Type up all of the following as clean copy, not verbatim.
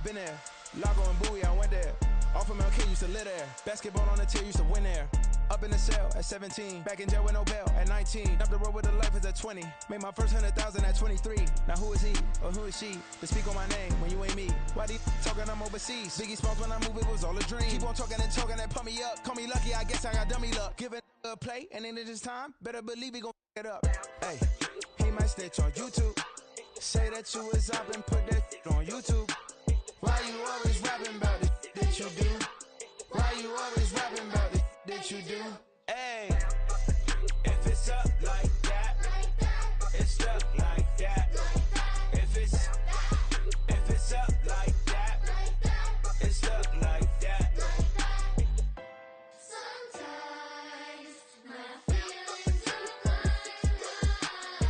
I've been there. Lago and Bowie, I went there. Off of MLK, used to live there. Basketball on the tier, used to win there. Up in the cell at 17. Back in jail with no bail at 19. Up the road with the life is at 20. Made my first 100,000 at 23. Now who is he or who is she to speak on my name when you ain't me? Why these talking I'm overseas? Biggie Smalls when I move it was all a dream. Keep on talking and pump me up. Call me lucky, I guess I got dummy luck. Give it a play and then it's time. Better believe he gon' it up. Hey, he might snitch on YouTube. Say that you was up and put that on YouTube. Why you always rapping about the that you do? Why you always rapping about the that you do? Hey, if it's up like that, it's up like that. If it's up like that, it's up like that. Sometimes my feelings are flying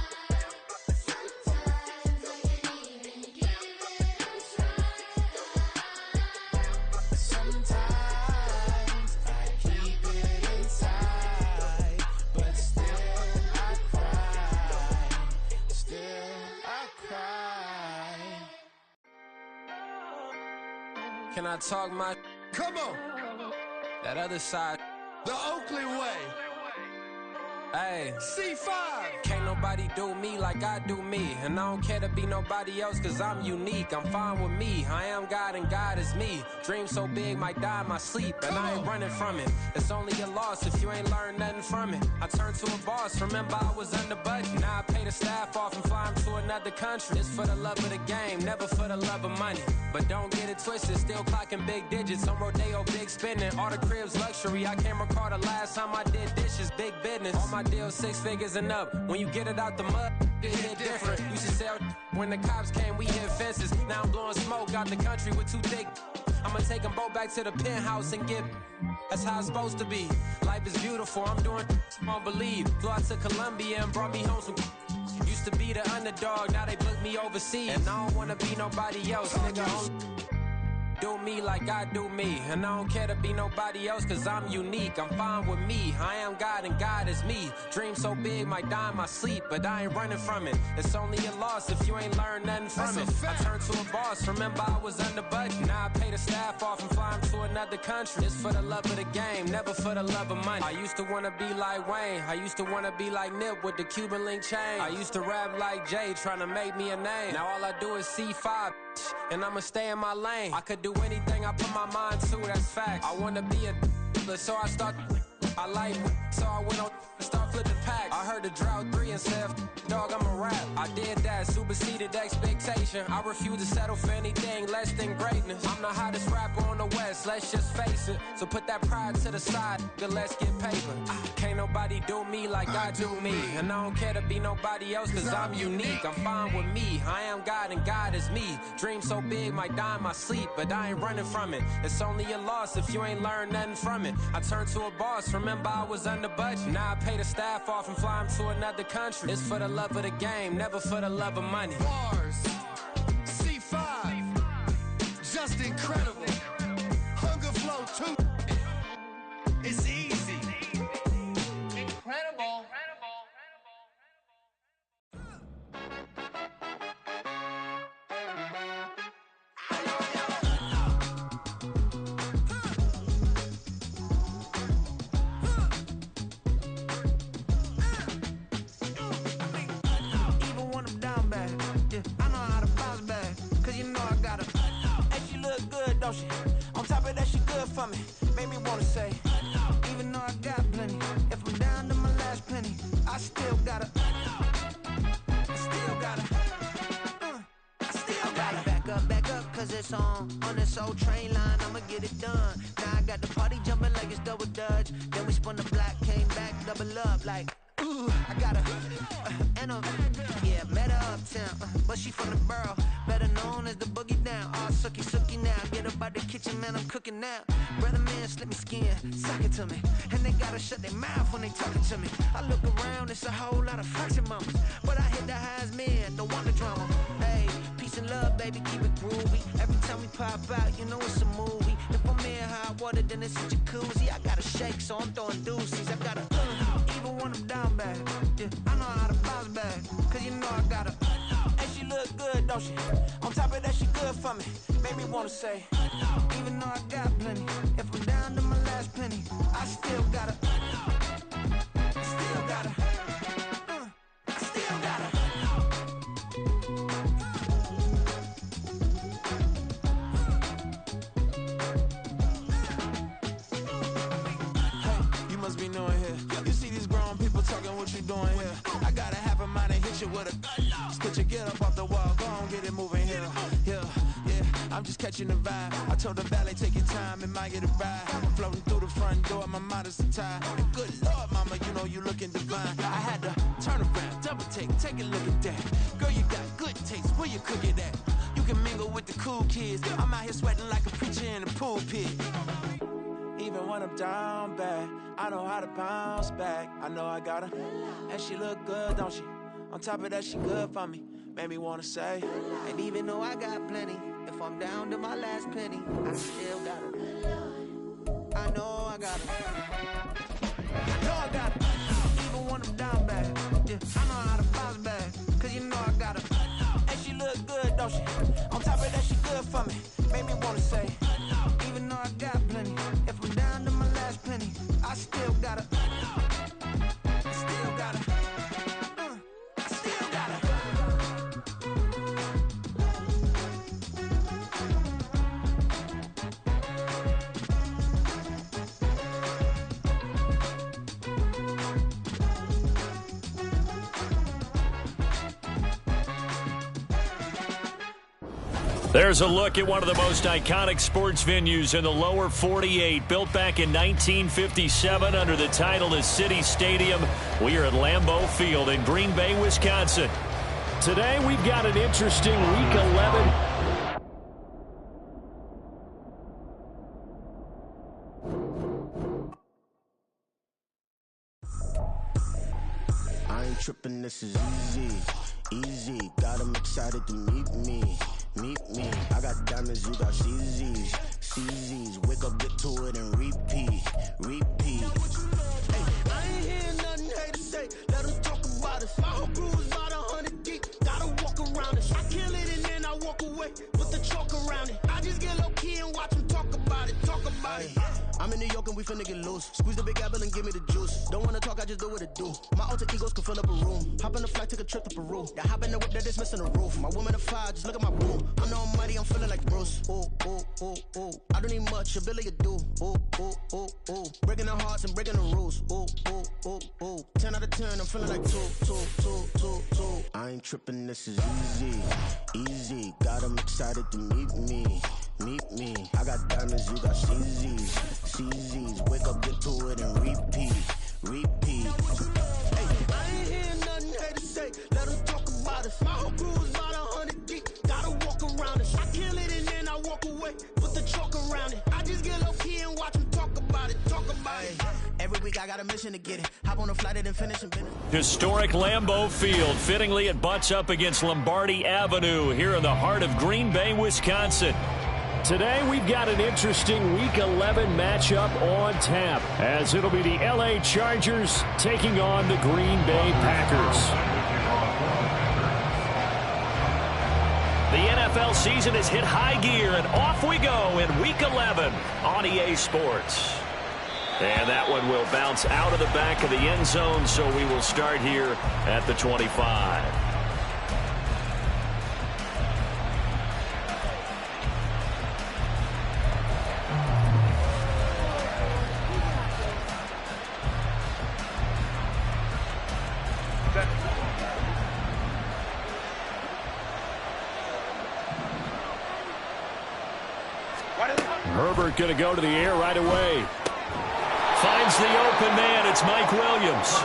high. Sometimes I can't even give it a try. Sometimes I keep it inside, but still I cry. Still I cry. Can I talk my? Come on, That other side. the Oakland way. Hey. C5. Can't nobody do me like I do me. And I don't care to be nobody else cause I'm unique. I'm fine with me. I am God and God is me. Dream so big might die in my sleep. And I ain't running from it. It's only a loss if you ain't learned nothing from it. I turned to a boss. Remember I was under budget. Now I pay the staff off and fly them to another country. It's for the love of the game, never for the love of money. But don't get it twisted. Still clocking big digits. On Rodeo, big spending. All the cribs luxury. I can't recall the last time I did dishes. Big business. All my deals 6 figures and up. When you get it out the mud, it hit different. Used to sell when the cops came, we hit fences. Now I'm blowing smoke out the country with 2 thick. I'ma take them both back to the penthouse and get. That's how it's supposed to be. Life is beautiful, I'm doing you won't believe. Flew out to Colombia and brought me home some. Used to be the underdog, now they book me overseas. And I don't wanna be nobody else, nigga. Do me like I do me. And I don't care to be nobody else cause I'm unique. I'm fine with me. I am God and God is me. Dream so big might die in my sleep, but I ain't running from it. It's only a loss if you ain't learned nothing from it. I turned to a boss. Remember I was under budget. Now I pay the staff off and fly them to another country. It's for the love of the game, never for the love of money. I used to wanna be like Wayne. I used to wanna be like Nip with the Cuban link chain. I used to rap like Jay, trying to make me a name. Now all I do is C5. And I'ma stay in my lane. I could do anything I put my mind to, that's fact. I wanna be a so I start. I like so I went on start flipping packs. I heard the drought 3 and said, dog, I'm a rap. I did that, superseded expectation. I refuse to settle for anything less than greatness. I'm the hottest rapper on the West, let's just face it. So put that pride to the side, good, let's get paper. Can't nobody do me like I do me. And I don't care to be nobody else cause I'm unique. I'm fine with me, I am God and God is me. Dream so big might die in my sleep, but I ain't running from it. It's only a loss if you ain't learned nothing from it. I turned to a boss, remember I was under budget. Now I pay the staff off and fly them to another country. It's for the love of the game, never for the love of money. Bars. C5. Just incredible. Hunger Flow 2. It's easy. Incredible. Even when I'm down bad, yeah, I know how to bounce back. Cause you know I got her. And she look good, don't she? On top of that, she good for me. Made me wanna say, even though I got plenty, if I'm down to my last penny, I still got her. I still got her. I still got her. Back up, cause it's on this old train line, I'ma get it done. Now I got the party jumping like it's double dutch. Then we spun the block, came back, double up like, ooh, I got her. And yeah, met her uptown, but she from the borough, better known as the boogie down. All sookie now, get up out the kitchen, man, I'm cooking now. Brother man, slip me skin, sock it to me. And they gotta shut their mouth when they talking to me. I look around, it's a whole lot of fraction mamas, but I hit the highs, man, don't want the drama. Hey, peace and love, baby, keep it groovy. Every time we pop out, you know it's a movie. If I'm in hot water, then it's a jacuzzi. I gotta shake, so I'm throwing deuces. I gotta, even when I'm down bad, yeah, I know how to bounce back. Cause you know I got her. And she look good, don't she? On top of that, she good for me, made me wanna say, even though I got plenty, if I'm down to my last penny, I still gotta, I still gotta, I still gotta. Hey, you must be new in here. You see these grown people talking, what you doing here? I got a half a mind and hit you with a put your get up off the wall, go on, get it moving here. Yeah, I'm just catching the vibe. I told the valet, take your time, it might get a ride. Floating through the front door, my mind is a tie. And good Lord, mama, you know you looking divine. I had to turn around, double take a look at that. Girl, you got good taste, where you cook it at? You can mingle with the cool kids. I'm out here sweating like a preacher in a pulpit. Even when I'm down bad, I know how to bounce back. I know I got her, and she look good, don't she? On top of that, she good for me, made me wanna say. And even though I got plenty, if I'm down to my last penny, I still got her. I know I got her. I know I got her. Even when I'm down bad, yeah, I know how to bounce back. Cause you know I got her. And she look good, don't she? On top of that, she good for me, made me wanna say. Even though I got plenty, if I'm down to my last penny, I still got her. I still got her. I still got her. There's a look at one of the most iconic sports venues in the lower 48. Built back in 1957 under the title of City Stadium. We are at Lambeau Field in Green Bay, Wisconsin. Today we've got an interesting Week 11. I ain't tripping, this is easy, easy. Got 'em excited to meet me. I got diamonds, you got CZs. Wake up, get to it, and repeat. Hey, I ain't hearing nothing hate to say. Let us talk about us. My whole crew is about 100 deep. Gotta walk around it. I kill it and then I walk away. Put the chalk around it. I just get low key and watch them talk about it. I'm in New York and we finna get loose. Squeeze the big apple and give me the juice. Don't wanna talk, I just do what it do. My alter egos can fill up a room. Hop in a flight, take a trip to Peru. Yeah, hop in the whip that is missing the roof. My woman a fire, just look at my boo. I know I'm mighty, I'm feeling like Bruce. Ooh. I don't need much, ability to do. Ooh. Breaking the hearts and breaking the rules. Ooh. 10 out of 10, I'm feeling like two. I ain't tripping, this is easy. Got 'em excited to meet me. I got diamonds, you got CZs. Wake up, get to it, and repeat. Hey, I ain't hearing nothing hate to say. Let us talk about us. My whole crew is about 100 deep. Gotta walk around it. I kill it and then I walk away. Put the chalk around it. I just get low key and watch them talk about it. Every week I got a mission to get it. Hop on a flight and finish and finish. Historic Lambeau Field. Fittingly, it butts up against Lombardi Avenue here in the heart of Green Bay, Wisconsin. Today we've got an interesting Week 11 matchup on tap, as it'll be the LA Chargers taking on the Green Bay Packers. The NFL season has hit high gear, and off we go in Week 11 on EA Sports. And that one will bounce out of the back of the end zone, so we will start here at the 25. Herbert going to go to the air right away. Finds the open man. It's Mike Williams.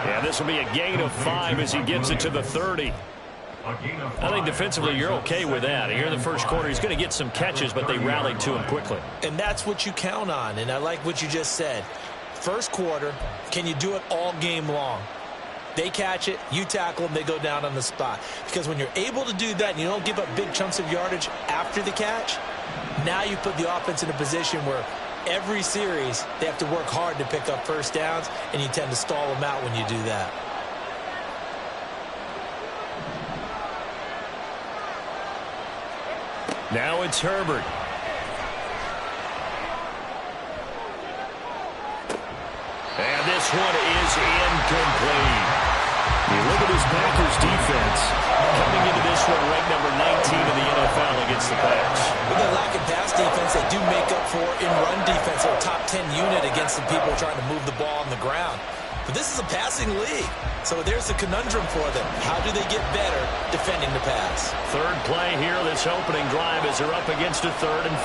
Yeah, this will be a gain of 5 as he gets it to the 30. I think defensively you're okay with that. Here in the first quarter, he's going to get some catches, but they rallied to him quickly. And that's what you count on, and I like what you just said. First quarter, can you do it all game long? They catch it, you tackle them, they go down on the spot. Because when you're able to do that and you don't give up big chunks of yardage after the catch, now you put the offense in a position where every series they have to work hard to pick up first downs, and you tend to stall them out when you do that. Now it's Herbert. And this one is incomplete. You look at this Packers defense coming into this one ranked number 19 in the NFL against the Pats. With their lack of pass defense, they do make up for in run defense. They're a top 10 unit against the people trying to move the ball on the ground. But this is a passing league, so there's a conundrum for them. How do they get better defending the pass? Third play here, this opening drive as they're up against a 3rd and 5.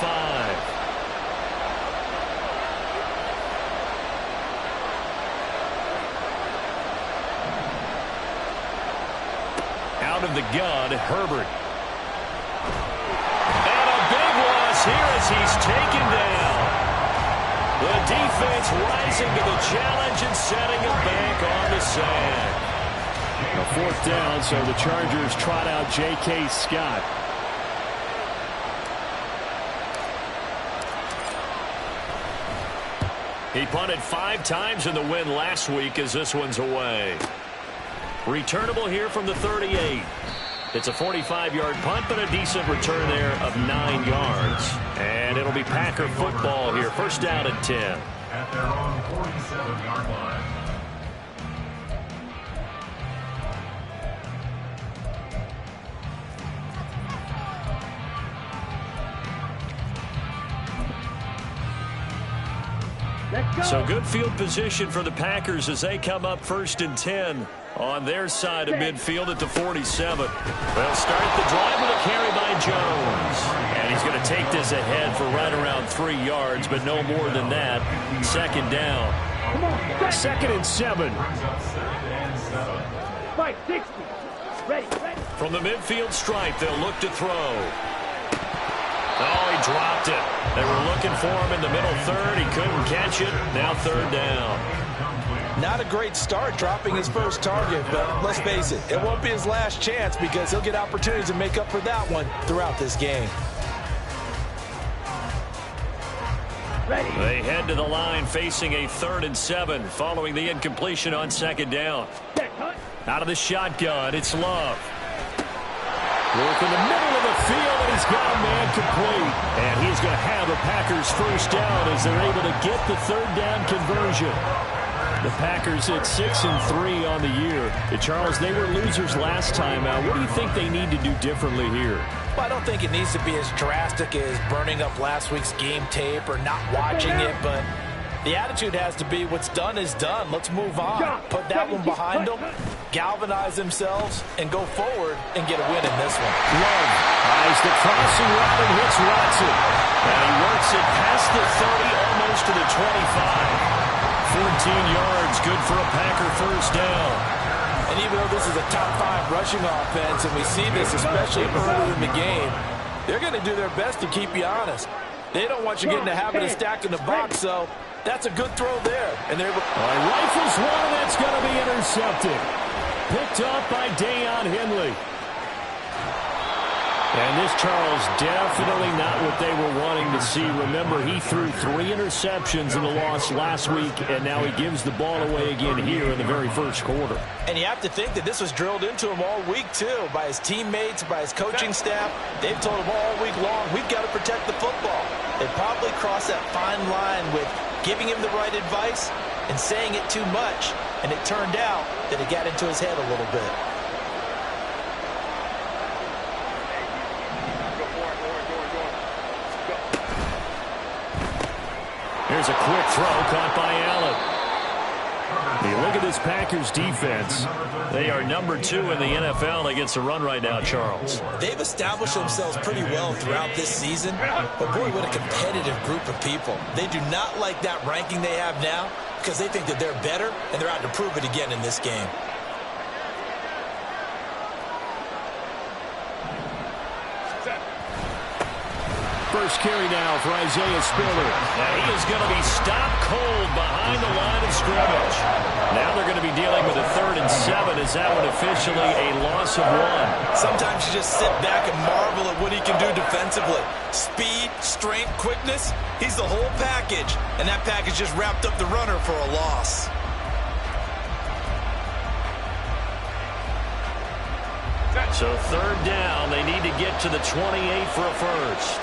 Out of the gun, Herbert. And a big loss here as he's taken down. The defense rising to the challenge and setting him back on the sand. A 4th down, so the Chargers trot out J.K. Scott. He punted 5 times in the win last week as this one's away. Returnable here from the 38. It's a 45-yard punt, but a decent return there of 9 yards. And it'll be Packer football here. First down and 10. At their own 47-yard line. So good field position for the Packers as they come up 1st and 10 on their side of midfield at the 47. They'll start the drive with a carry by Jones. And he's going to take this ahead for right around 3 yards, but no more than that. 2nd down. 2nd and 7. Fight 60. Ready. From the midfield stripe, they'll look to throw. Oh, he dropped it. They were looking for him in the middle 3rd. He couldn't catch it. Now 3rd down. Not a great start dropping his first target, but let's face it, it won't be his last chance because he'll get opportunities to make up for that one throughout this game. They head to the line facing a 3rd and 7 following the incompletion on 2nd down. Out of the shotgun, it's Love. Work in the middle of the field, and he's got a man complete. And he's going to have a Packers first down as they're able to get the 3rd down conversion. The Packers at 6-3 on the year. Charles, they were losers last time out. What do you think they need to do differently here? Well, I don't think it needs to be as drastic as burning up last week's game tape or not watching it, but the attitude has to be what's done is done. Let's move on. Put that one behind them, galvanize themselves, and go forward and get a win in this one. Love eyes the crossing route and hits Watson. And he works it past the 30, almost to the 25. 14 yards, good for a Packer first down. And even though this is a top 5 rushing offense, and we see this especially early in the game, they're going to do their best to keep you honest. They don't want you getting the habit of stacking the box, so that's a good throw there. And they're rifles one, that's going to be intercepted. Picked up by Deion Henley. And this, Charles, definitely not what they were wanting to see. Remember, he threw 3 interceptions in the loss last week, and now he gives the ball away again here in the very first quarter. And you have to think that this was drilled into him all week, too, by his teammates, by his coaching staff. They've told him all week long, we've got to protect the football. They probably crossed that fine line with giving him the right advice and saying it too much, and it turned out that it got into his head a little bit. Here's a quick throw caught by Allen. You look at this Packers defense. They are number 2 in the NFL against the run right now, Charles. They've established themselves pretty well throughout this season, but boy, what a competitive group of people. They do not like that ranking they have now because they think that they're better, and they're out to prove it again in this game. First carry now for Isaiah Spiller. Now he is going to be stopped cold behind the line of scrimmage. Now they're going to be dealing with a 3rd and 7. Is that one officially a loss of 1? Sometimes you just sit back and marvel at what he can do defensively. Speed, strength, quickness, he's the whole package. And that package just wrapped up the runner for a loss. So third down, they need to get to the 28 for a first.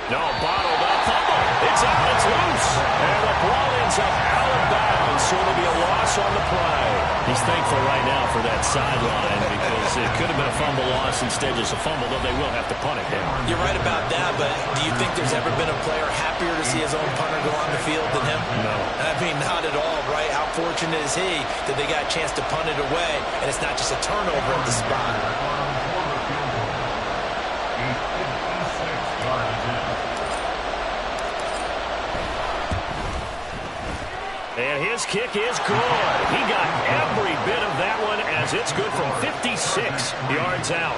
No, bottled up, fumble. It's out, it's loose. And the ball ends up out of bounds, so it'll be a loss on the play. He's thankful right now for that sideline because it could have been a fumble loss, instead just a fumble, though they will have to punt it down. You're right about that, but do you think there's ever been a player happier to see his own punter go on the field than him? No. I mean, not at all, right? How fortunate is he that they got a chance to punt it away, and it's not just a turnover at the spot. And his kick is good. He got every bit of that one as it's good from 56 yards out.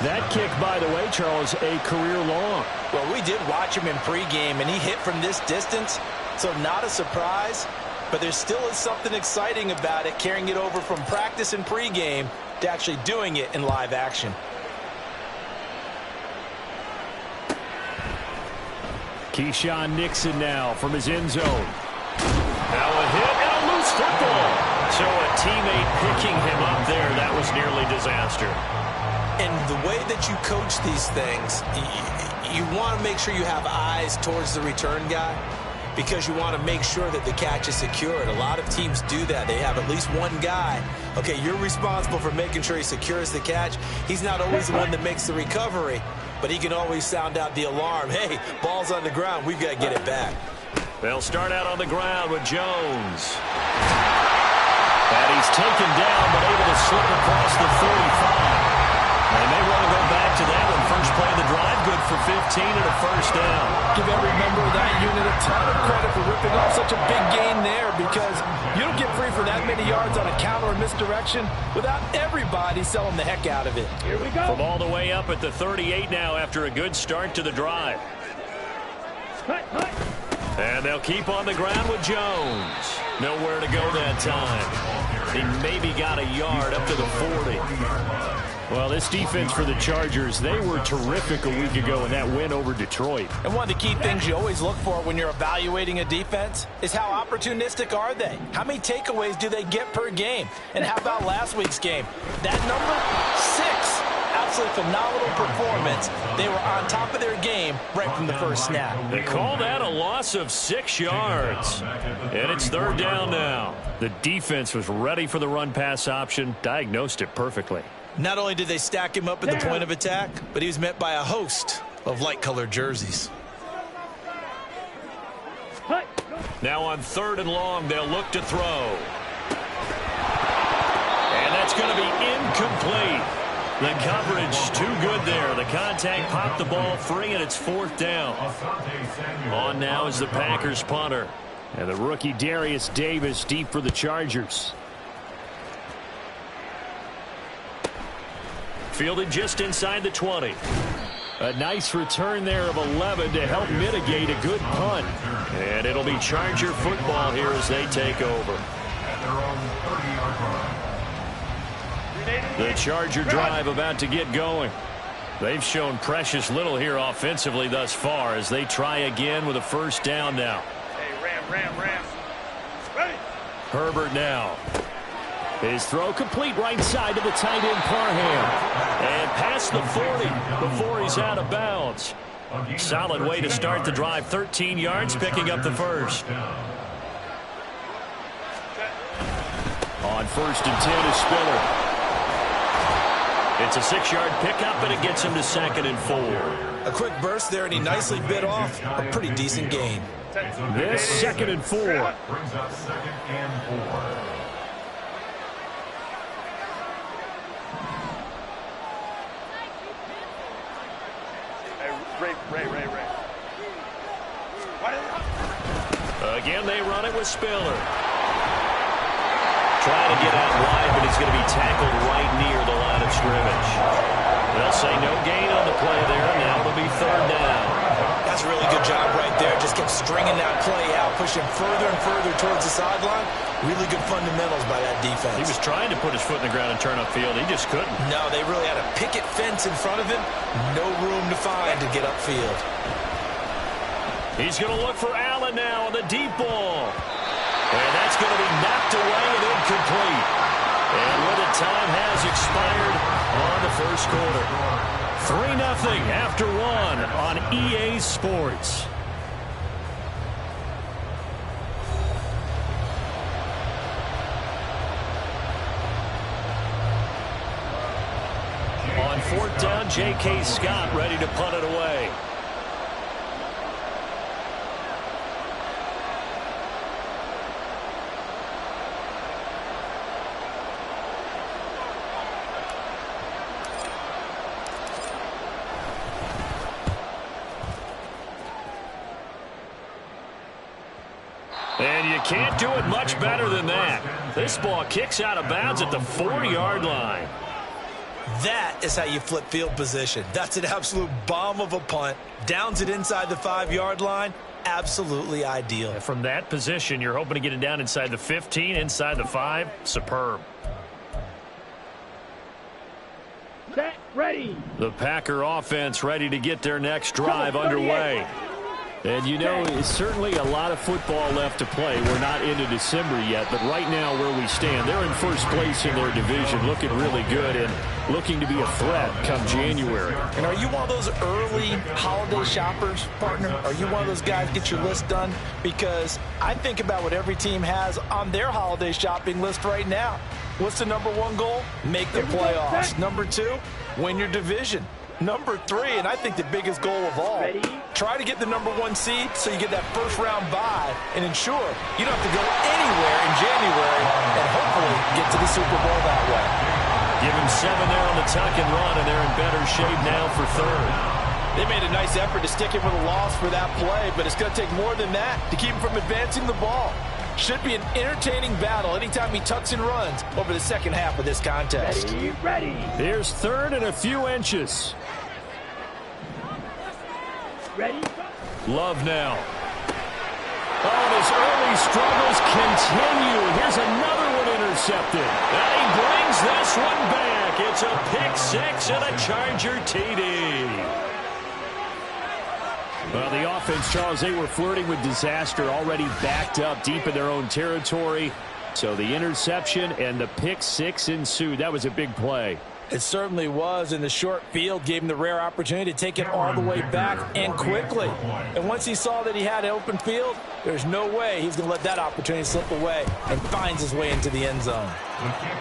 That kick, by the way, Charles, a career long. Well, we did watch him in pregame, and he hit from this distance, so not a surprise. But there still is something exciting about it, carrying it over from practice and pregame to actually doing it in live action. Keyshawn Nixon now from his end zone. Now a hit and a loose football. So a teammate picking him up there, that was nearly disaster. And the way that you coach these things, you want to make sure you have eyes towards the return guy because you want to make sure that the catch is secured. A lot of teams do that. They have at least one guy. Okay, you're responsible for making sure he secures the catch. He's not always the one that makes the recovery, but he can always sound out the alarm. Hey, ball's on the ground. We've got to get it back. They'll start out on the ground with Jones. And he's taken down, but able to slip across the 35. And they want to go back to that one. First play of the drive, good for 15 and a first down. Give every member of that unit a ton of credit for ripping off such a big gain there because you don't get free for that many yards on a counter or misdirection without everybody selling the heck out of it. Here we go. From all the way up at the 38 now after a good start to the drive. And they'll keep on the ground with Jones. Nowhere to go that time. He maybe got a yard up to the 40. Well, this defense for the Chargers, they were terrific a week ago in that win over Detroit. And one of the key things you always look for when you're evaluating a defense is how opportunistic are they? How many takeaways do they get per game? And how about last week's game? That number, 6. Absolutely phenomenal performance. They were on top of their game right from the first snap. They call that a loss of 6 yards. And it's third down now. The defense was ready for the run-pass option, diagnosed it perfectly. Not only did they stack him up at the point of attack, but he was met by a host of light-colored jerseys. Now on third and long, they'll look to throw. And that's going to be incomplete. The coverage too good there. The contact popped the ball free, and it's fourth down. On now is the Packers punter. And the rookie Darius Davis deep for the Chargers. Fielded just inside the 20. A nice return there of 11 to help mitigate a good punt. And it'll be Charger football here as they take over. The Charger drive about to get going. They've shown precious little here offensively thus far as they try again with a first down now. Hey, Ram. Ready. Herbert now. His throw complete right side to the tight end Parham. And past the 40 before he's out of bounds. Solid way to start the drive. 13 yards, picking up the first. On first and 10 is Spiller. It's a 6-yard pickup, and it gets him to second and 4. A quick burst there, and he nicely bit off a pretty decent gain. This second and 4. Brings up second and 4. Ray. Again, they run it with Spiller. Trying to get out wide, but he's going to be tackled right near the line of scrimmage. They'll say no gain on the play there. Now it'll be third down. That's a really good job right there. Just kept stringing that play out, pushing further and further towards the sideline. Really good fundamentals by that defense. He was trying to put his foot in the ground and turn upfield. He just couldn't. No, they really had to picket fence in front of him, no room to find to get upfield. He's going to look for Allen now on the deep ball. And that's going to be knocked away and incomplete. And with it, time has expired on the first quarter. 3-0 after 1 on EA Sports. On 4th down, J.K. Scott ready to punt it away. And you can't do it much better than that. This ball kicks out of bounds at the 4-yard line. That is how you flip field position. That's an absolute bomb of a punt. Downs it inside the 5-yard line. Absolutely ideal. And from that position, you're hoping to get it down inside the 15, inside the 5. Superb. Set, ready. The Packer offense ready to get their next drive underway. And you know, it's certainly a lot of football left to play. We're not into December yet, but right now where we stand, they're in first place in their division, looking really good and looking to be a threat come January. And are you one of those early holiday shoppers, partner? Are you one of those guys get your list done? Because I think about what every team has on their holiday shopping list right now. What's the number 1 goal? Make the playoffs. Number 2, win your division. Number 3, and I think the biggest goal of all, try to get the number 1 seed so you get that first-round bye and ensure you don't have to go anywhere in January and hopefully get to the Super Bowl that way. Give him 7 there on the tuck and run, and they're in better shape now for 3rd. They made a nice effort to stick him with a loss for that play, but it's going to take more than that to keep him from advancing the ball. Should be an entertaining battle anytime he tucks and runs over the second half of this contest. Ready. Here's 3rd and a few inches. Ready. Love now. Oh, and his early struggles continue. Here's another one intercepted. And he brings this one back. It's a pick 6 and a Charger TD. Well, the offense, Charles, they were flirting with disaster, already backed up deep in their own territory. So the interception and the pick 6 ensued. That was a big play. It certainly was, and the short field gave him the rare opportunity to take it all the way back and quickly. And once he saw that he had an open field, there's no way he's going to let that opportunity slip away, and finds his way into the end zone.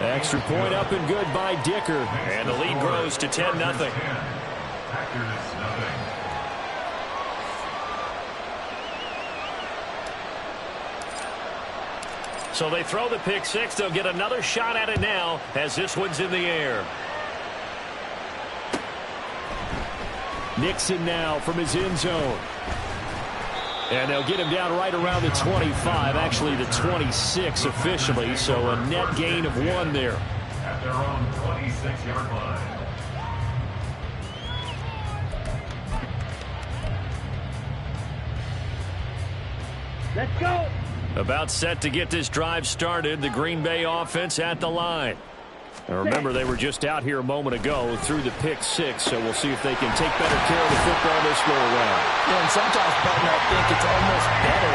Extra point up and good by Dicker. And the lead grows to 10-0. So they throw the pick 6. They'll get another shot at it now as this one's in the air. Nixon now from his end zone. And they'll get him down right around the 25, actually the 26 officially, so a net gain of 1 there. At their own 26-yard line. Let's go. About set to get this drive started, the Green Bay offense at the line. Now remember, they were just out here a moment ago through the pick 6, so we'll see if they can take better care of the football this go around. Yeah, and sometimes, partner, I think it's almost better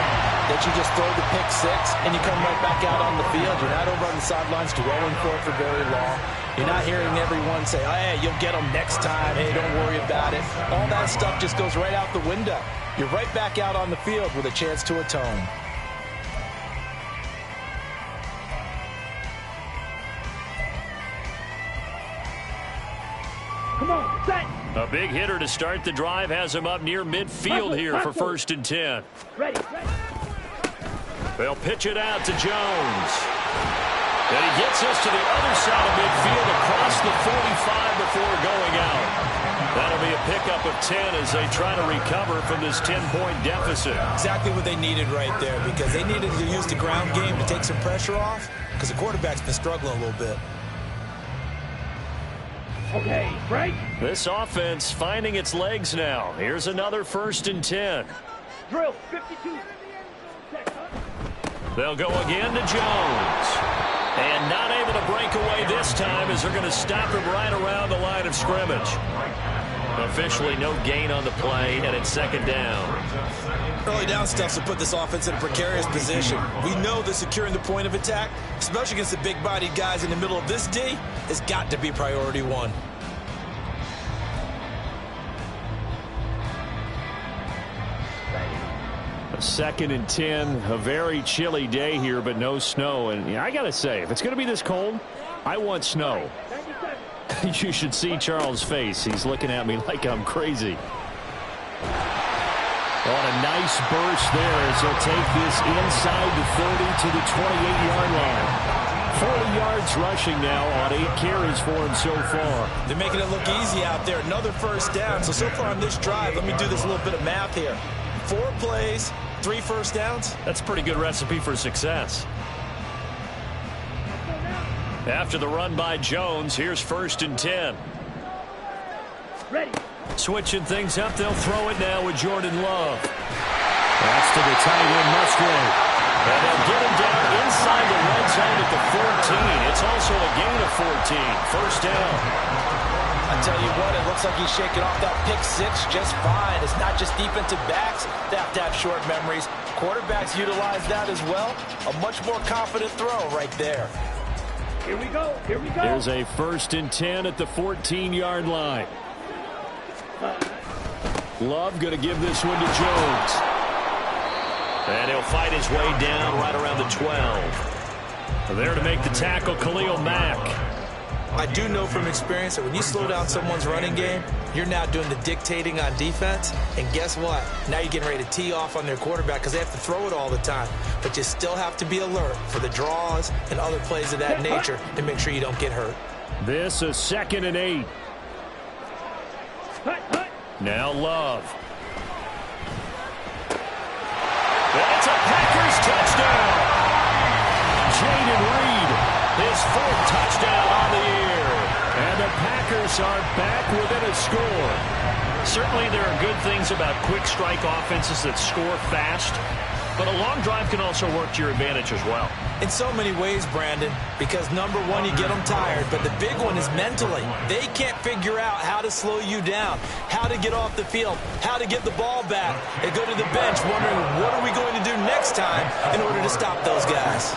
that you just throw the pick 6 and you come right back out on the field. You're not over on the sidelines dwelling for it for very long. You're not hearing everyone say, oh, hey, you'll get them next time. Hey, don't worry about it. All that stuff just goes right out the window. You're right back out on the field with a chance to atone. Come on, set. A big hitter to start the drive has him up near midfield here for 1st and 10. Ready. They'll pitch it out to Jones. And he gets us to the other side of midfield across the 45 before going out. That'll be a pickup of 10 as they try to recover from this 10-point deficit. Exactly what they needed right there, because they needed to use the ground game to take some pressure off, because the quarterback's been struggling a little bit. Okay, break. This offense finding its legs now. Here's another 1st and 10. Drill 52. They'll go again to Jones. And not able to break away this time as they're going to stop him right around the line of scrimmage. Officially no gain on the play, and it's second down. Early down stuff to put this offense in a precarious position. We know that securing the point of attack, especially against the big-bodied guys in the middle of this D, has got to be priority one. A 2nd and 10, a very chilly day here, but no snow. And I got to say, if it's going to be this cold, I want snow. You should see Charles' face. He's looking at me like I'm crazy. On a nice burst there as he'll take this inside the 30 to the 28-yard line. 40 yards rushing now on 8 carries for him so far. They're making it look easy out there. Another first down. So far on this drive, let me do this little bit of math here. 4 plays, 3 first downs. That's a pretty good recipe for success. After the run by Jones, here's 1st and 10. Ready. Switching things up, they'll throw it now with Jordan Love. That's to the tight end, Musgrave. And they'll get him down inside the red zone at the 14. It's also a gain of 14. First down. I tell you what, it looks like he's shaking off that pick 6 just fine. It's not just defensive backs that have to have short memories. Quarterbacks utilize that as well. A much more confident throw right there. Here we go. Here we go. Here's a 1st and 10 at the 14-yard line. Love going to give this one to Jones. And he'll fight his way down right around the 12. There to make the tackle, Khalil Mack. I do know from experience that when you slow down someone's running game, you're now doing the dictating on defense. And guess what? Now you're getting ready to tee off on their quarterback because they have to throw it all the time. But you still have to be alert for the draws and other plays of that nature to make sure you don't get hurt. This is 2nd and 8. Now Love. That's a Packers touchdown. Jaden Reed, his 4th touchdown on the year. And the Packers are back within a score. Certainly there are good things about quick strike offenses that score fast, but a long drive can also work to your advantage as well. In so many ways, Brandon, because number one, you get them tired, but the big one is mentally. They can't figure out how to slow you down, how to get off the field, how to get the ball back. They go to the bench wondering, what are we going to do next time in order to stop those guys?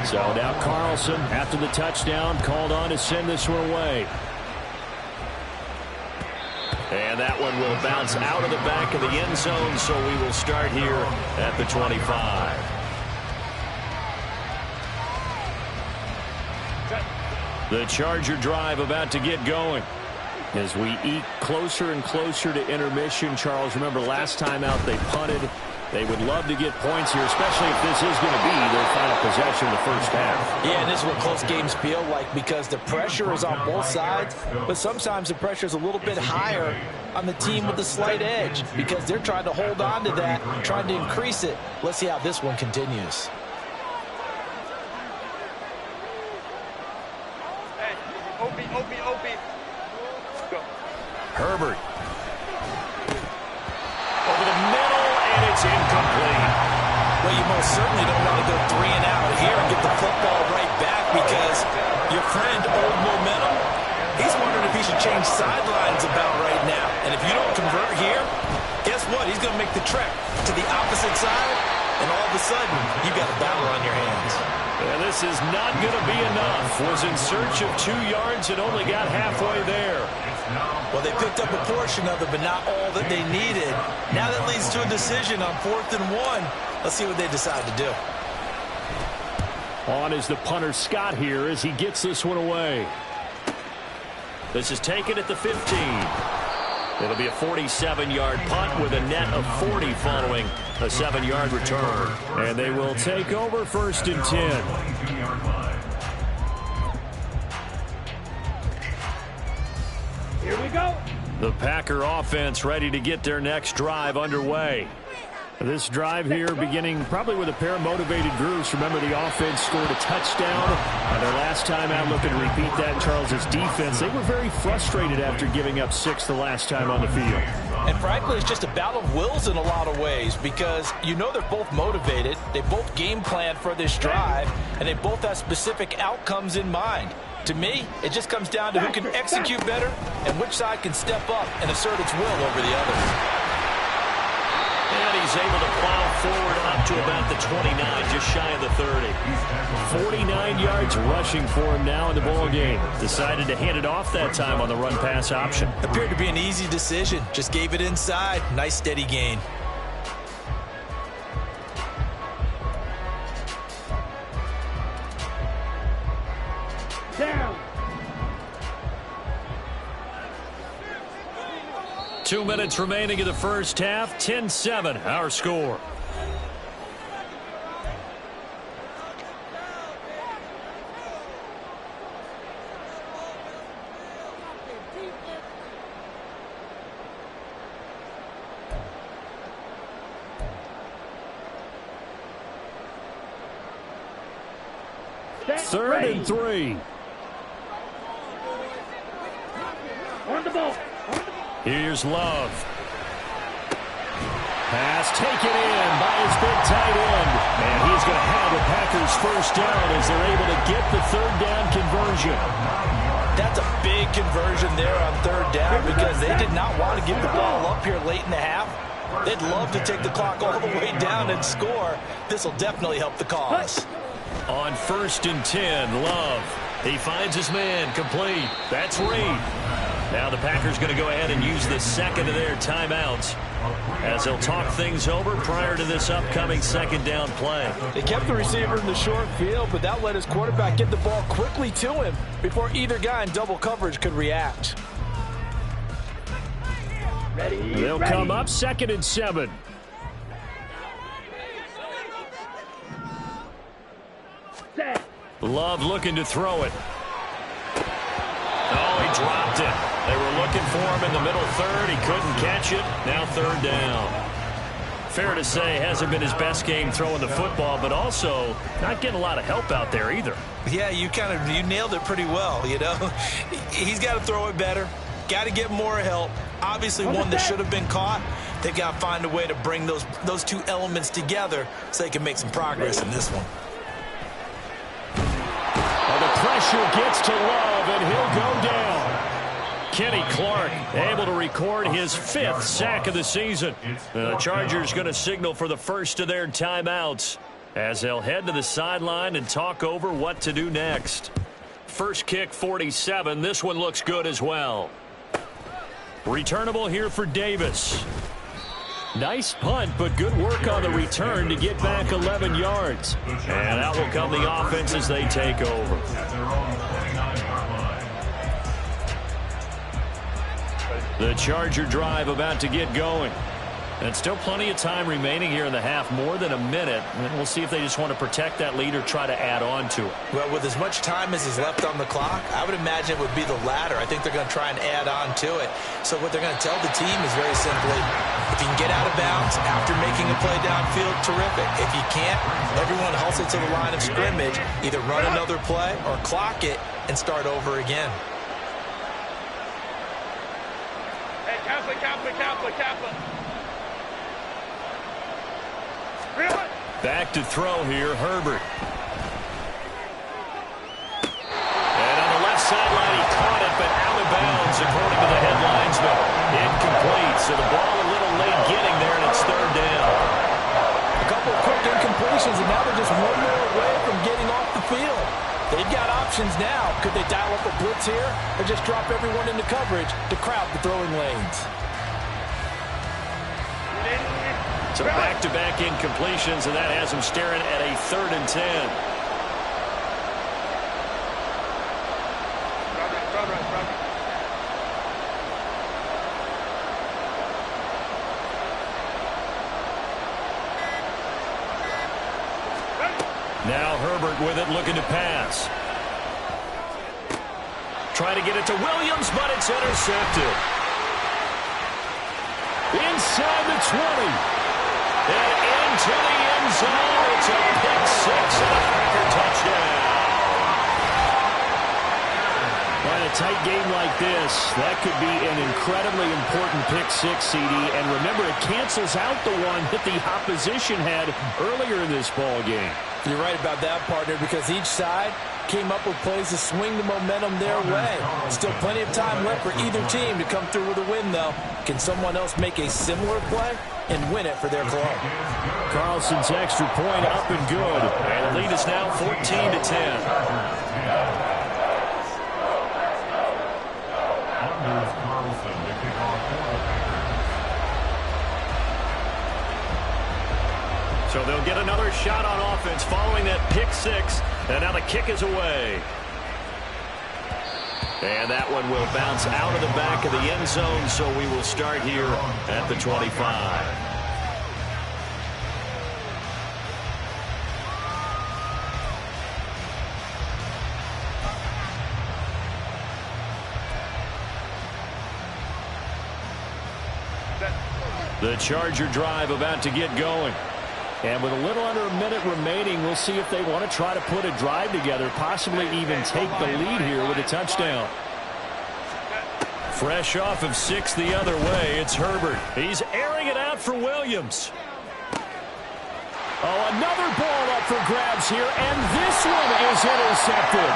So now Carlson, after the touchdown, called on to send this one away. And that one will bounce out of the back of the end zone, so we will start here at the 25. The Charger drive about to get going. As we eke closer and closer to intermission, Charles, remember last time out they punted. They would love to get points here, especially if this is going to be their final possession of the first half. Yeah, and this is what close games feel like because the pressure is on both sides, but sometimes the pressure is a little bit higher on the team with the slight edge because they're trying to hold on to that, trying to increase it. Let's see how this one continues. Hey, OP. Go. Herbert. Over the middle, and it's incomplete. Well, you most certainly don't want to go 3 and out here and get the football right back because your friend, Old Momentum, he's wondering if he should change sidelines about right now. And if you don't convert here, guess what? He's going to make the trek to the opposite side, and all of a sudden, you've got a battle on your hands. And this is not going to be enough. Was in search of 2 yards and only got halfway there. Well, they picked up a portion of it, but not all that they needed. Now that leads to a decision on 4th and 1. Let's see what they decide to do. On is the punter Scott here as he gets this one away. This is taken at the 15. It'll be a 47-yard punt with a net of 40 following a 7-yard return. And they will take over 1st and 10. Here we go. The Packer offense ready to get their next drive underway. This drive here beginning probably with a pair of motivated groups. Remember, the offense scored a touchdown. Their last time out, looking to repeat that in Charles's defense. They were very frustrated after giving up 6 the last time on the field. And frankly, it's just a battle of wills in a lot of ways because you know they're both motivated. They both game plan for this drive, and they both have specific outcomes in mind. To me, it just comes down to who can execute better and which side can step up and assert its will over the other. And he's able to plow forward up to about the 29, just shy of the 30. 49 yards rushing for him now in the ball game. Decided to hand it off that time on the run-pass option. Appeared to be an easy decision. Just gave it inside. Nice steady gain. Down. 2 minutes remaining in the first half. 10-7, our score. Third and 3. On the ball. Here's Love. Pass taken in by his big tight end. And he's going to have the Packers first down as they're able to get the third down conversion. That's a big conversion there on third down because they did not want to give the ball up here late in the half. They'd love to take the clock all the way down and score. This will definitely help the cause. On 1st and 10, Love. He finds his man complete. That's Reed. Now the Packers going to go ahead and use the second of their timeouts as they'll talk things over prior to this upcoming second down play. They kept the receiver in the short field, but that let his quarterback get the ball quickly to him before either guy in double coverage could react. Ready. They'll come up 2nd and 7. Set. Love looking to throw it. Oh, he dropped it. They were looking for him in the middle third. He couldn't catch it. Now third down. Fair to say, hasn't been his best game throwing the football, but also not getting a lot of help out there either. Yeah, you nailed it pretty well, you know. He's got to throw it better. Got to get more help. Obviously one that should have been caught. They've got to find a way to bring those two elements together so they can make some progress in this one. The pressure gets to Love, and he'll go down. Kenny Clark able to record his 5th sack of the season. The Chargers going to signal for the first of their timeouts as they'll head to the sideline and talk over what to do next. First kick, 47. This one looks good as well. Returnable here for Davis. Nice punt, but good work on the return to get back 11 yards. And out will come the offense as they take over. The Charger drive about to get going. And still plenty of time remaining here in the half, more than a minute. And we'll see if they just want to protect that lead or try to add on to it. Well, with as much time as is left on the clock, I would imagine it would be the latter. I think they're going to try and add on to it. So what they're going to tell the team is very simply, if you can get out of bounds after making a play downfield, terrific. If you can't, everyone hustle to the line of scrimmage, either run another play or clock it and start over again. Hey, Kaplan. Back to throw here, Herbert. And on the left sideline, he caught it, but out of bounds, according to the head linesman. Incomplete, so the ball a little late getting there, and it's third down. A couple of quick incompletions, and now they're just one more away from getting off the field. They've got options now. Could they dial up a blitz here or just drop everyone into coverage to crowd the throwing lanes? So back-to-back incompletions, and that has them staring at a 3rd and 10. Now Herbert with it, looking to pass. Trying to get it to Williams, but it's intercepted. Inside the 20. And into the end zone. It's a pick six and a Packer touchdown. By a tight game like this, that could be an incredibly important pick six, CD. And remember, it cancels out the one that the opposition had earlier in this ball game. You're right about that, partner, because each side came up with plays to swing the momentum their way. Still plenty of time left for either team to come through with a win, though. Can someone else make a similar play and win it for their club? Carlson's extra point up and good. And the lead is now 14-10. So they'll get another shot on offense following that pick six. And now the kick is away. And that one will bounce out of the back of the end zone, so we will start here at the 25. The Charger drive about to get going. And with a little under a minute remaining, we'll see if they want to try to put a drive together, possibly even take the lead here with a touchdown. Fresh off of 6 the other way, it's Herbert. He's airing it out for Williams. Oh, another ball up for grabs here, and this one is intercepted.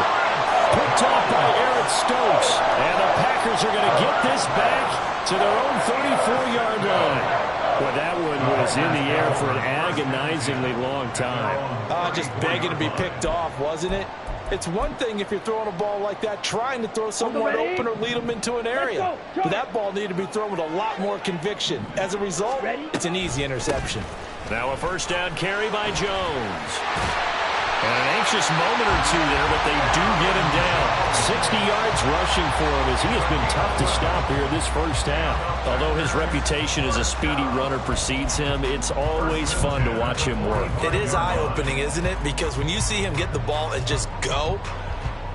Picked off by Eric Stokes. And the Packers are going to get this back to their own 34-yard line. Well, that one was in the air for an agonizingly long time. Just begging to be picked off, wasn't it? It's one thing if you're throwing a ball like that, trying to throw someone open or lead them into an area. But that ball needed to be thrown with a lot more conviction. As a result, it's an easy interception. Now a first down carry by Jones. And an anxious moment or two there, but they do get him down. 60 yards rushing for him as he has been tough to stop here this first half. Although his reputation as a speedy runner precedes him, it's always fun to watch him work. It is eye-opening, isn't it? Because when you see him get the ball and just go,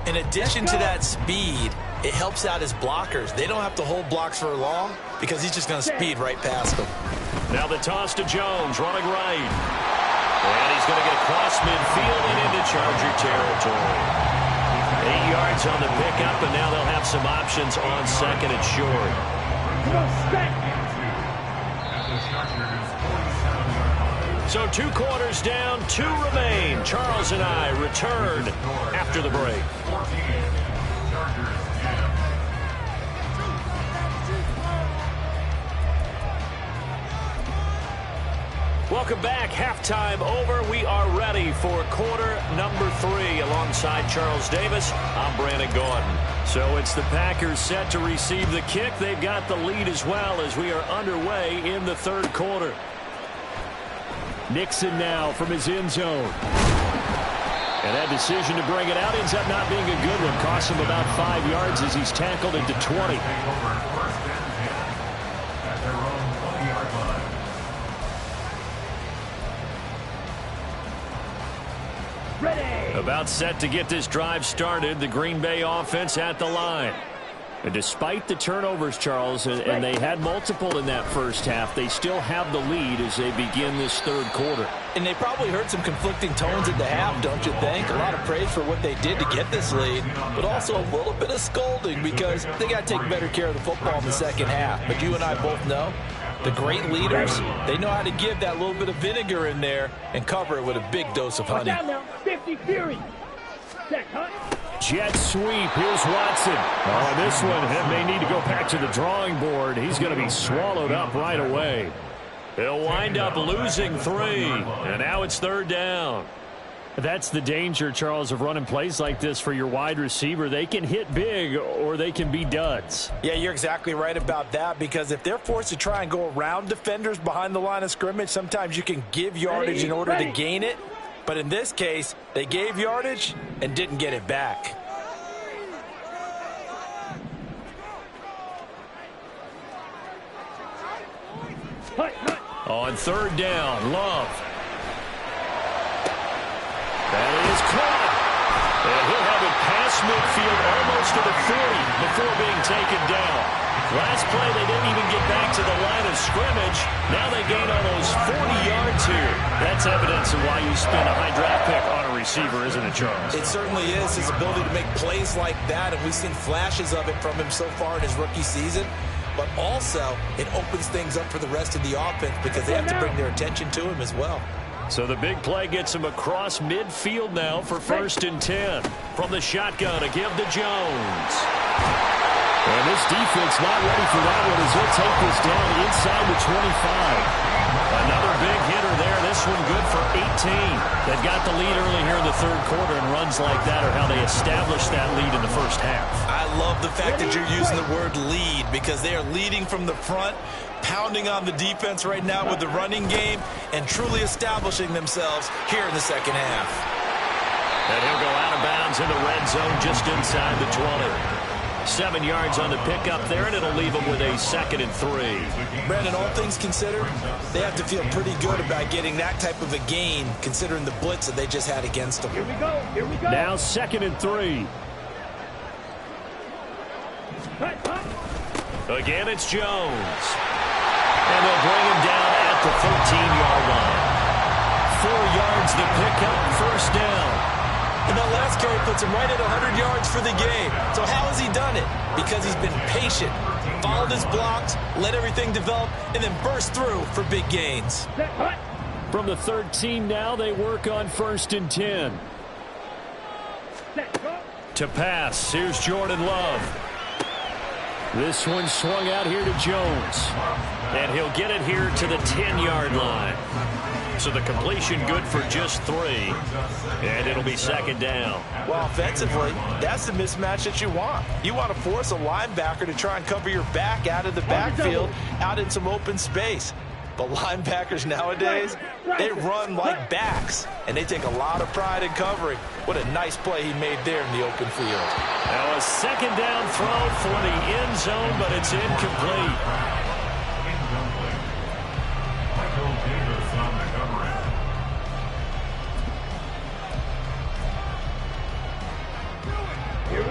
in addition to that speed, it helps out his blockers. They don't have to hold blocks for long because he's just going to speed right past them. Now the toss to Jones, running right. And he's going to get across midfield and into Charger territory. 8 yards on the pickup, and now they'll have some options on second and short. So 2 quarters down, 2 remain. Charles and I return after the break. Welcome back. Halftime over. We are ready for quarter number 3. Alongside Charles Davis, I'm Brandon Gordon. So it's the Packers set to receive the kick. They've got the lead as well as we are underway in the third quarter. Nixon now from his end zone. And that decision to bring it out ends up not being a good one. Costs him about 5 yards as he's tackled into 20. About set to get this drive started. The Green Bay offense at the line. And despite the turnovers, Charles, and they had multiple in that first half, they still have the lead as they begin this third quarter. And they probably heard some conflicting tones at the half, don't you think? A lot of praise for what they did to get this lead, but also a little bit of scolding because they got to take better care of the football in the second half. But you and I both know the great leaders, they know how to give that little bit of vinegar in there and cover it with a big dose of honey. Now, 50 Fury. Check, Jet sweep. Here's Watson. Oh, this one may need to go back to the drawing board. He's going to be swallowed up right away. He'll wind up losing 3. And now it's third down. That's the danger, Charles, of running plays like this for your wide receiver. They can hit big or they can be duds. Yeah, you're exactly right about that because if they're forced to try and go around defenders behind the line of scrimmage, sometimes you can give yardage in order to gain it. But in this case, they gave yardage and didn't get it back. On third down, Love. That is caught. And he'll have it past midfield almost to the 40 before being taken down. Last play, they didn't even get back to the line of scrimmage. Now they gain almost 40 yards here. That's evidence of why you spend a high draft pick on a receiver, isn't it, Charles? It certainly is. His ability to make plays like that, and we've seen flashes of it from him so far in his rookie season. But also, it opens things up for the rest of the offense because they have to bring their attention to him as well. So the big play gets him across midfield now for 1st and 10. From the shotgun, a give to Jones. And this defense not ready for that one as they'll take this down inside the 25. Another big hitter there. This one good for 18. They've got the lead early here in the third quarter, and runs like that are how they establish that lead in the first half. I love the fact that you're using the word lead because they are leading from the front, pounding on the defense right now with the running game, and truly establishing themselves here in the second half. And he'll go out of bounds in the red zone just inside the 20. 7 yards on the pickup there, and it'll leave them with a 2nd and 3. Brandon, all things considered, they have to feel pretty good about getting that type of a gain, considering the blitz that they just had against them. Here we go. Here we go. Now 2nd and 3. Again, it's Jones. And they'll bring him down at the 13-yard line. 4 yards the pickup, 1st down. And that last carry puts him right at 100 yards for the game. So how has he done it? Because he's been patient, followed his blocks, let everything develop, and then burst through for big gains. From the 13 now, they work on 1st and 10. To pass, here's Jordan Love. This one swung out here to Jones. And he'll get it here to the 10-yard line. So the completion good for just 3. And it'll be 2nd down. Well, offensively, that's the mismatch that you want. You want to force a linebacker to try and cover your back out of the backfield, out in some open space. But linebackers nowadays, they run like backs, and they take a lot of pride in covering. What a nice play he made there in the open field. Now a 2nd down throw for the end zone, but it's incomplete.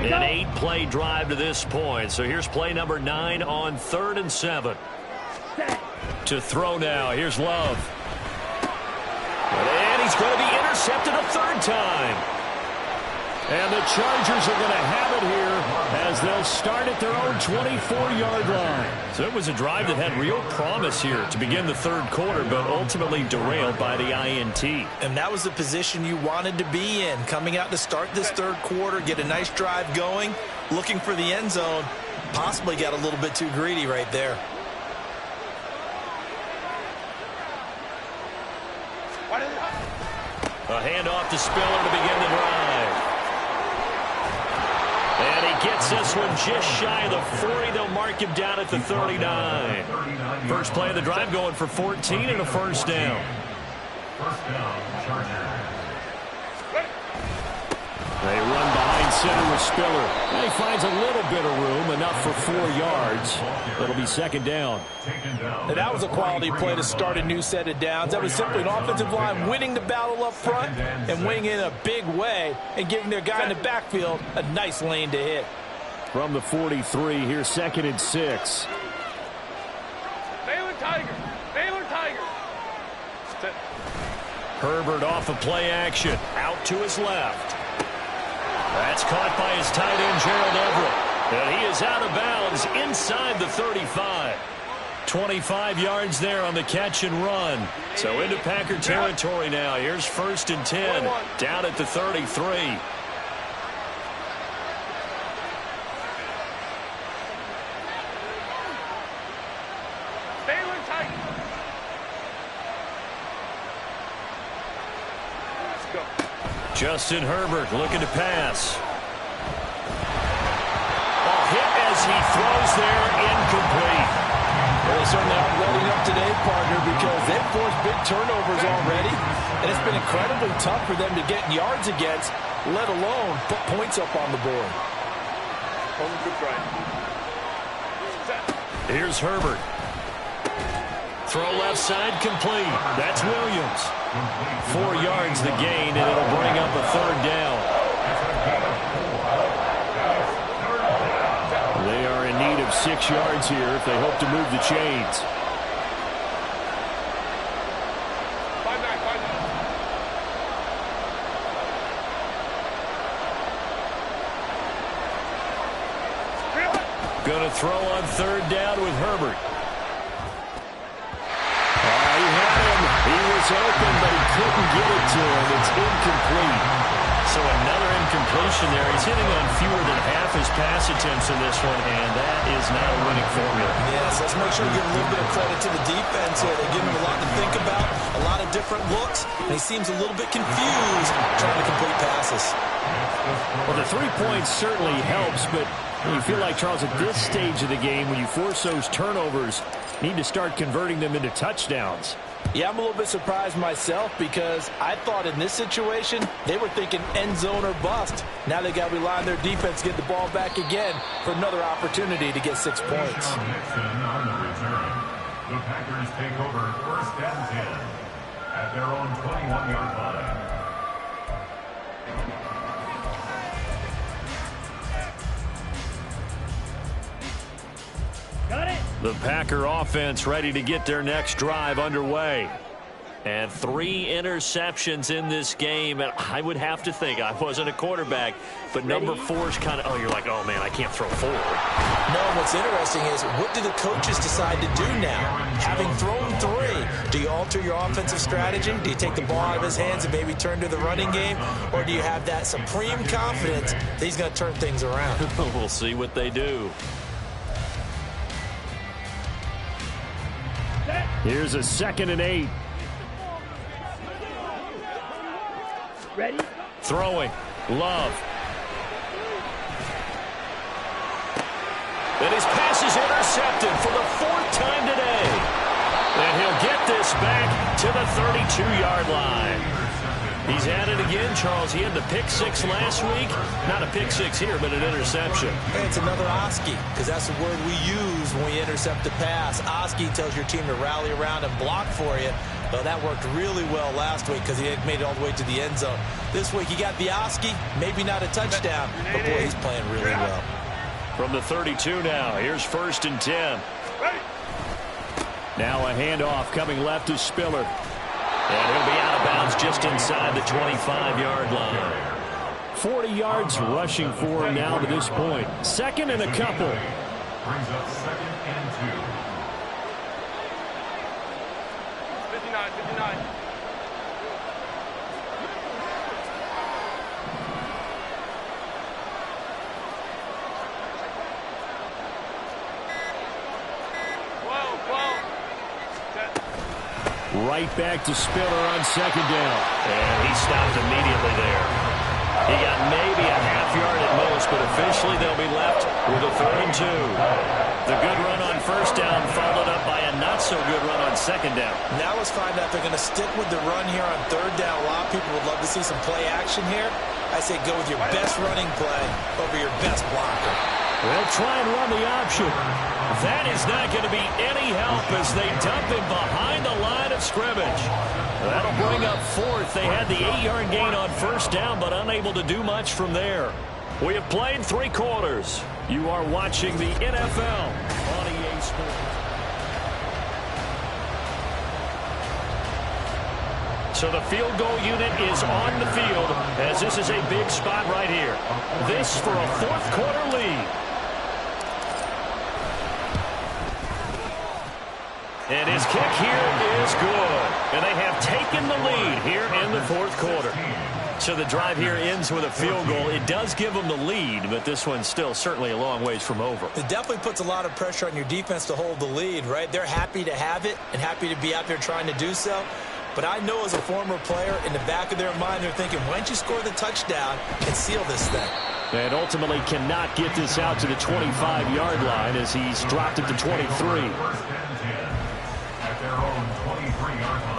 An 8-play drive to this point. So here's play number 9 on 3rd and 7. To throw now. Here's Love. And he's going to be intercepted a 3rd time. And the Chargers are going to have it here as they'll start at their own 24-yard line. So it was a drive that had real promise here to begin the 3rd quarter, but ultimately derailed by the INT. And that was the position you wanted to be in, coming out to start this 3rd quarter, get a nice drive going, looking for the end zone. Possibly got a little bit too greedy right there. A handoff to Spiller to begin the drive. And he gets this one just shy of the 40. They'll mark him down at the 39. First play of the drive going for 14 and a 1st down. They run behind center with Spiller. And he finds a little bit of room, enough for 4 yards. It'll be 2nd down. And that was a quality play to start a new set of downs. That was simply an offensive line winning the battle up front and winning in a big way and giving their guy in the backfield a nice lane to hit. From the 43, here's 2nd and 6. Baylor Tigers. Baylor Tigers. Herbert off of play action. Out to his left. That's caught by his tight end, Gerald Everett. And he is out of bounds inside the 35. 25 yards there on the catch and run. So into Packer territory now. Here's 1st and 10. Down at the 33. Baylor Tigers. Let's go. Justin Herbert looking to pass. A hit as he throws there, incomplete. Well, they certainly aren't loading up today, partner, because they've forced big turnovers already, and it's been incredibly tough for them to get yards against, let alone put points up on the board. Here's Herbert. Throw left side complete. That's Williams. 4 yards the gain, and it'll bring up a 3rd down. They are in need of 6 yards here if they hope to move the chains. Going to throw on 3rd down with Herbert. He had him. He was open, but he couldn't get it to him. It's incomplete. So another incompletion there. He's hitting on fewer than half his pass attempts in this one, and that is not a winning formula. Yes, let's make sure we give a little bit of credit to the defense here. They give him a lot to think about, a lot of different looks, and he seems a little bit confused trying to complete passes. Well, the 3 points certainly helps, but you feel like, Charles, at this stage of the game, when you force those turnovers, you need to start converting them into touchdowns. Yeah, I'm a little bit surprised myself because I thought in this situation they were thinking end zone or bust. Now they got to rely on their defense to get the ball back again for another opportunity to get 6 points. On the return, the Packers take over 1st and 10 at their own 21-yard line. The Packer offense ready to get their next drive underway. And 3 interceptions in this game. And I would have to think, I wasn't a quarterback, but number 4's kind of, you're like, oh, man, I can't throw 4. No, what's interesting is, what do the coaches decide to do now? Having thrown 3, do you alter your offensive strategy? Do you take the ball out of his hands and maybe turn to the running game? Or do you have that supreme confidence that he's going to turn things around? We'll see what they do. Here's a 2nd and 8. Ready? Throwing. Love. And his pass is intercepted for the 4th time today. And he'll get this back to the 32-yard line. He's at it again, Charles. He had the pick 6 last week. Not a pick 6 here, but an interception. Hey, it's another Oski, because that's the word we use when we intercept the pass. Oski tells your team to rally around and block for you. Well, that worked really well last week because he made it all the way to the end zone. This week, he got the Oski, maybe not a touchdown, but boy, he's playing really well. From the 32 now, here's 1st and 10. Now a handoff coming left to Spiller. And he'll be out of bounds just inside the 25-yard line. 40 yards rushing for him now to this point. 2nd and a couple. Brings up 2nd and 2. 59. Right back to Spiller on 2nd down. And he stopped immediately there. He got maybe a half yard at most, but officially they'll be left with a 3rd and 2. The good run on 1st down followed up by a not-so-good run on 2nd down. Now let's find out if they're going to stick with the run here on 3rd down. A lot of people would love to see some play action here. I say go with your best running play over your best blocker. They'll try and run the option. That is not going to be any help as they dump him behind the line of scrimmage. That'll bring up 4th. They had the 8-yard gain on 1st down, but unable to do much from there. We have played 3 quarters. You are watching the NFL on EA Sports. So the field goal unit is on the field as this is a big spot right here. This for a 4th quarter lead. And his kick here is good. And they have taken the lead here in the 4th quarter. So the drive here ends with a field goal. It does give them the lead, but this one's still certainly a long ways from over. It definitely puts a lot of pressure on your defense to hold the lead, right? They're happy to have it and happy to be out there trying to do so. But I know as a former player, in the back of their mind, they're thinking, why don't you score the touchdown and seal this thing? And ultimately cannot get this out to the 25-yard line as he's dropped it to 23. 1st and 10 at their own 23-yard line.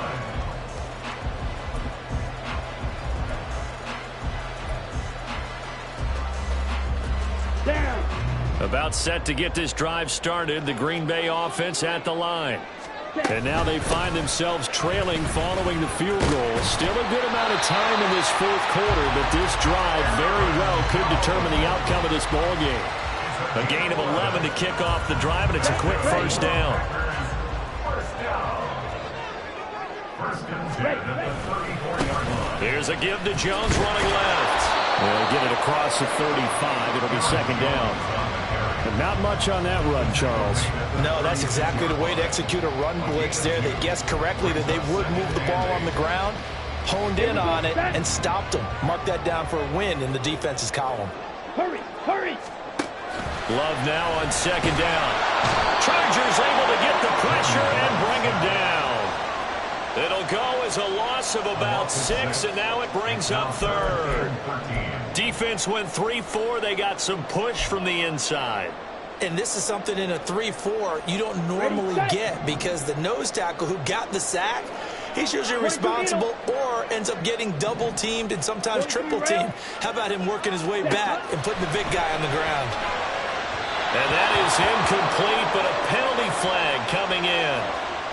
About set to get this drive started, the Green Bay offense at the line. And now they find themselves trailing following the field goal. Still a good amount of time in this 4th quarter, but this drive very well could determine the outcome of this ball game. A gain of 11 to kick off the drive, and it's a quick first down. Here's a give to Jones running left. They'll get it across the 35. It'll be second down. But not much on that run, Charles. No, that's exactly the way to execute a run blitz there. They guessed correctly that they would move the ball on the ground, honed in on it, and stopped them. Mark that down for a win in the defense's column. Hurry, hurry. Love now on second down. Chargers able to get the pressure and bring him down. It'll go as a loss of about 6, and now it brings up third. Defense went 3-4. They got some push from the inside. And this is something in a 3-4 you don't normally get, because the nose tackle who got the sack, he's usually responsible or ends up getting double teamed and sometimes triple teamed. How about him working his way back and putting the big guy on the ground? And that is incomplete, but a penalty flag coming in.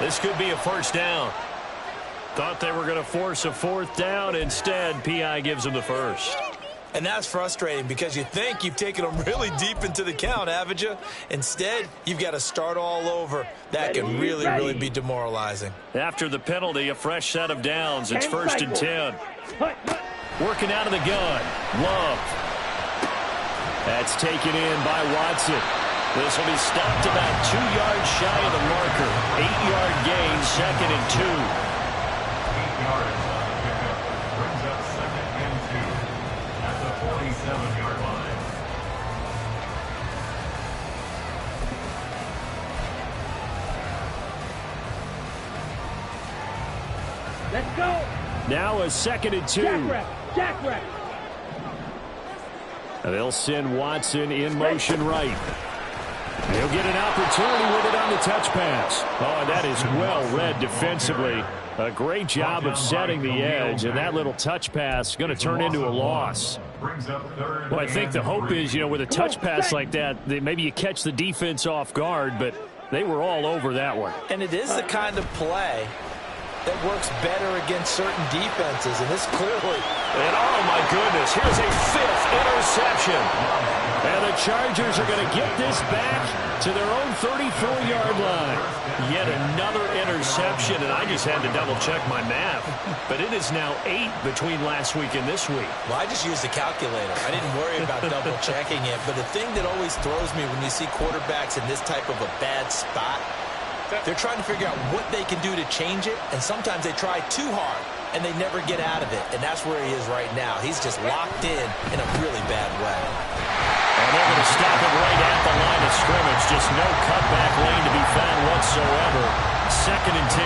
This could be a first down. Thought they were going to force a fourth down. Instead, P.I. gives them the first. And that's frustrating, because you think you've taken them really deep into the count, haven't you? Instead, you've got to start all over. That can really be demoralizing. After the penalty, a fresh set of downs. It's first and 10. Working out of the gun. Love. That's taken in by Watson. This will be stopped about 2 yards shy of the marker. 8-yard gain, second and 2. 8 yards on the pickup. Brings up second and 2 at the 47-yard line. Let's go. Now a second and 2. Jackrabbit. They'll send Watson in motion right. He'll get an opportunity with it on the touch pass. Oh, that is well read defensively. A great job of setting the edge, and that little touch pass is going to turn into a loss. Well, I think the hope is, with a touch pass like that, maybe you catch the defense off guard, but they were all over that one. And it is the kind of play that works better against certain defenses, and this clearly. And oh my goodness, here's a 5th interception. And the Chargers are going to get this back to their own 34-yard line. Yet another interception, and I just had to double-check my math. But it is now 8 between last week and this week. Well, I just used the calculator. I didn't worry about double-checking it. But the thing that always throws me when you see quarterbacks in this type of a bad spot, they're trying to figure out what they can do to change it, and sometimes they try too hard, and they never get out of it. And that's where he is right now. He's just locked in a really bad way. And they're going to stop it right at the line of scrimmage. Just no cutback lane to be found whatsoever. Second and 10.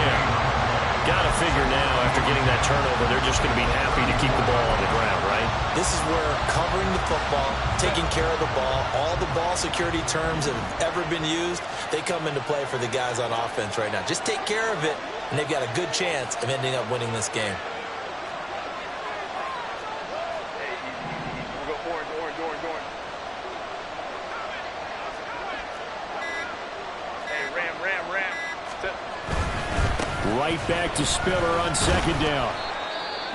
Got to figure now, after getting that turnover, they're just going to be happy to keep the ball on the ground, right? This is where covering the football, taking care of the ball, all the ball security terms that have ever been used, they come into play for the guys on offense right now. Just take care of it, and they've got a good chance of ending up winning this game. Right back to Spiller on second down.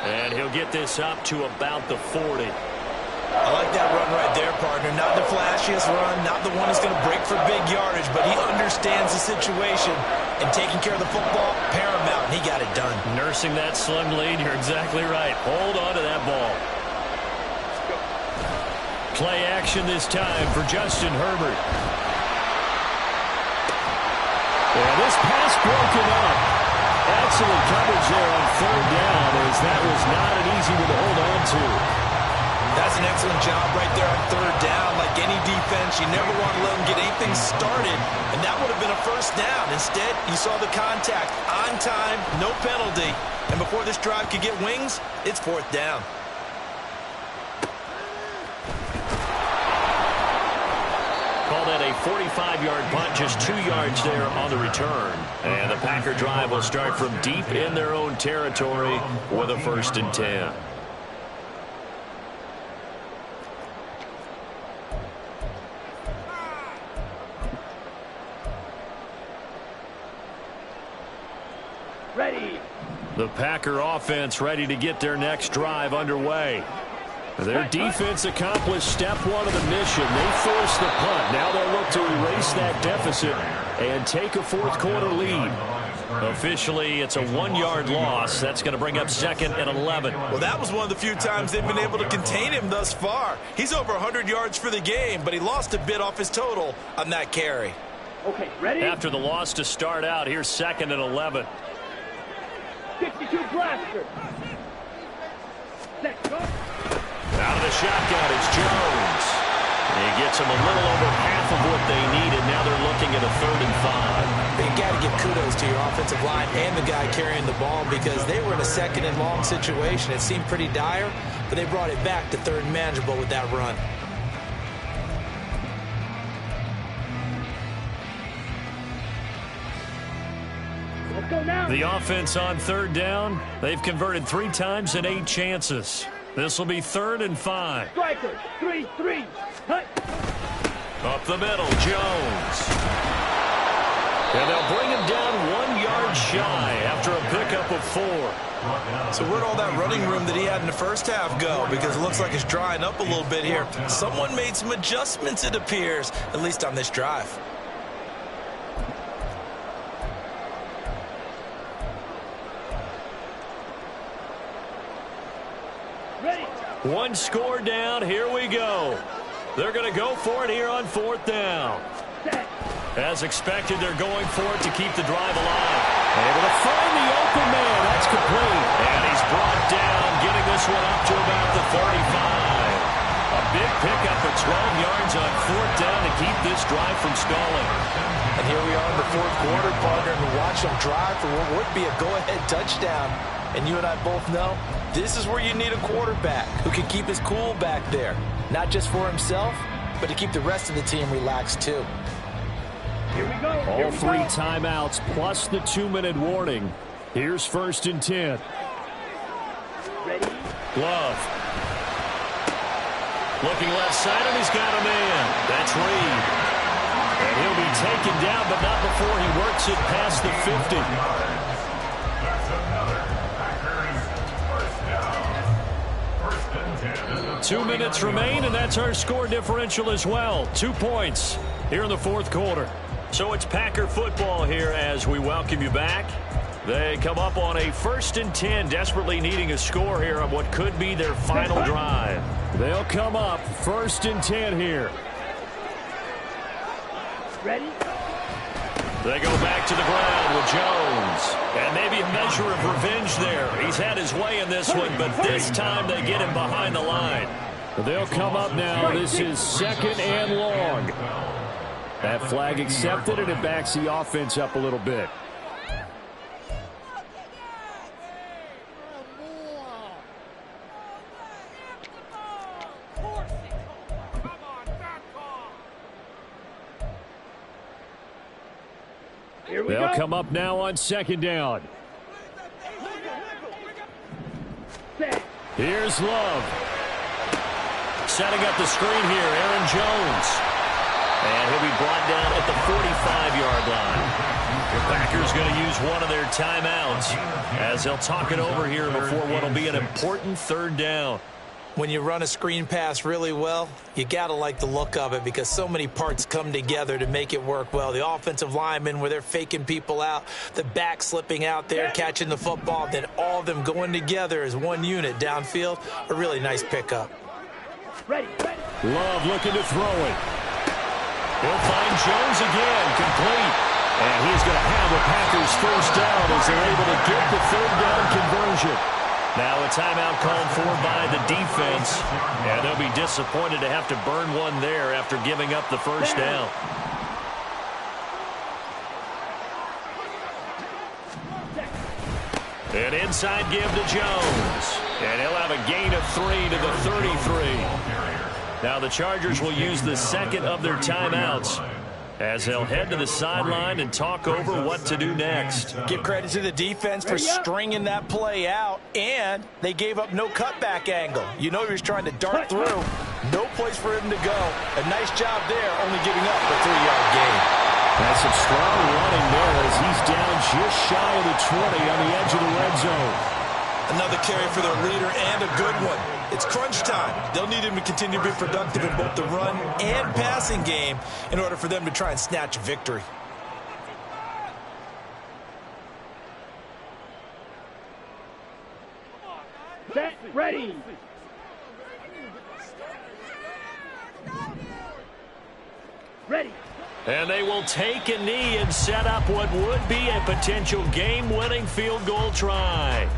And he'll get this up to about the 40. I like that run right there, partner. Not the flashiest run, not the one that's going to break for big yardage, but he understands the situation, and taking care of the football, paramount, and he got it done. Nursing that slim lead, you're exactly right. Hold on to that ball. Play action this time for Justin Herbert. Yeah, this pass broken up. Excellent coverage there on third down, as that was not an easy one to hold on to. That's an excellent job right there on third down. Like any defense, you never want to let them get anything started, and that would have been a first down. Instead, you saw the contact on time, no penalty, and before this drive could get wings, it's fourth down. Call that a 45-yard punt, just 2 yards there on the return. And the Packer drive will start from deep in their own territory with a first and 10. Ready. The Packer offense ready to get their next drive underway. Their defense accomplished step one of the mission. They forced the punt. Now they'll look to erase that deficit and take a fourth quarter lead. Officially, it's a 1-yard loss. That's going to bring up 2nd and 11. Well, that was one of the few times they've been able to contain him thus far. He's over 100 yards for the game, but he lost a bit off his total on that carry. Okay, ready? After the loss to start out, here's 2nd and 11. 52 blaster. Let's go. Out of the shotgun, it's Jones. He gets them a little over half of what they need, and now they're looking at a 3rd and 5. You got to give kudos to your offensive line and the guy carrying the ball because they were in a 2nd and long situation. It seemed pretty dire, but they brought it back to 3rd and manageable with that run. Let's go now. The offense on 3rd down. They've converted 3 times in 8 chances. This will be 3rd and 5. Strikers, 3-3. Hut. Up the middle, Jones. And they'll bring him down 1 yard shy after a pickup of 4. So where'd all that running room that he had in the first half go? Because it looks like it's drying up a little bit here. Someone made some adjustments, it appears, at least on this drive. Ready. 1 score down. Here we go. They're going to go for it here on 4th down. Set. As expected, they're going for it to keep the drive alive. Able to find the open man. That's complete. And he's brought down, getting this one up to about the 35. A big pickup of 12 yards on 4th down to keep this drive from stalling. And here we are in the 4th quarter, partner, and watch them drive for what would be a go-ahead touchdown. And you and I both know this is where you need a quarterback who can keep his cool back there. Not just for himself, but to keep the rest of the team relaxed too. Here we go. All 3 timeouts plus the 2-minute warning. Here's 1st and 10. Ready. Love. Looking left side, and he's got a man. That's Reed. And he'll be taken down, but not before he works it past the 50. That's another Packers first down. 1st and 10. 2 minutes remain, and that's our score differential as well. 2 points here in the 4th quarter. So it's Packer football here as we welcome you back. They come up on a 1st and 10, desperately needing a score here on what could be their final drive. They'll come up 1st and 10 here. Ready. They go back to the ground with Jones. And maybe a measure of revenge there. He's had his way in this one, but this time they get him behind the line. They'll come up now. This is 2nd and long. That flag accepted, and it backs the offense up a little bit. They'll come up now on 2nd down. Here's Love. Setting up the screen here, Aaron Jones. And he'll be brought down at the 45-yard line. The Packers going to use one of their timeouts as they'll talk it over here before what will be an important 3rd down. When you run a screen pass really well, you got to like the look of it because so many parts come together to make it work well. The offensive linemen where they're faking people out, the back slipping out there, catching the football, then all of them going together as one unit downfield. A really nice pickup. Ready. Love looking to throw it. He'll find Jones again, complete. And he's going to have the Packers 1st down as they're able to get the 3rd down conversion. Now a timeout called for by the defense. And they'll be disappointed to have to burn one there after giving up the 1st down. An inside give to Jones. And he'll have a gain of 3 to the 33. Now the Chargers will use the 2nd of their timeouts as they'll head to the sideline and talk over what to do next. Give credit to the defense for stringing that play out, and they gave up no cutback angle. You know he was trying to dart through. No place for him to go. A nice job there, only giving up a 3-yard gain. That's some strong running there as he's down just shy of the 20 on the edge of the red zone. Another carry for their leader and a good one. It's crunch time. They'll need him to continue to be productive in both the run and passing game in order for them to try and snatch a victory. Set, ready. Ready. And they will take a knee and set up what would be a potential game-winning field goal try.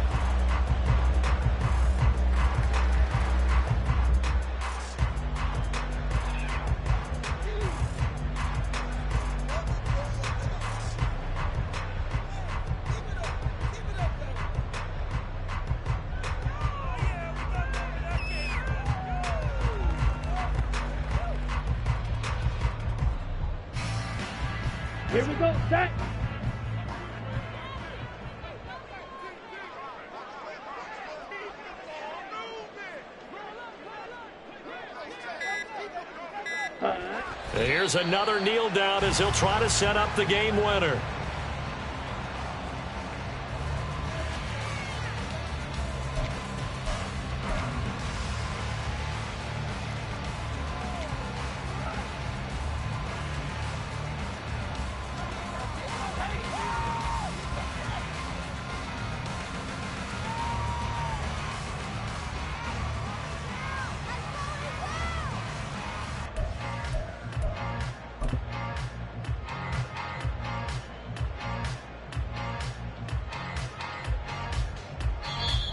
Here we go, set. Here's another kneel down as he'll try to set up the game winner.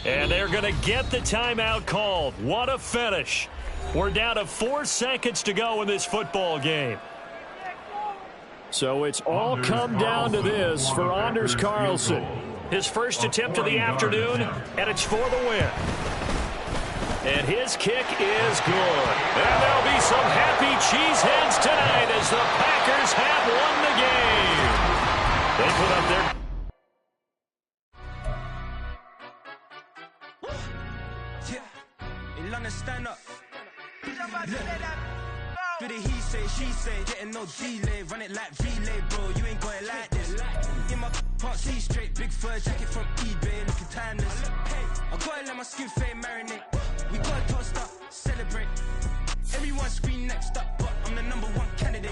And they're going to get the timeout called. What a finish. We're down to 4 seconds to go in this football game. So it's all come down to this for Anders Carlson. His first attempt of the afternoon, and it's for the win. And his kick is good. And there'll be some happy cheeseheads tonight as the Packers have won the game. They put up their... Stand up. Do the he say, she say, getting no delay, run it like relay, bro. You ain't going like this. In my can't see straight, big fur jacket from eBay, looking timeless. I gotta let my skin fade marinate. We gotta toast up, celebrate. Everyone scream next up, but I'm the #1 candidate.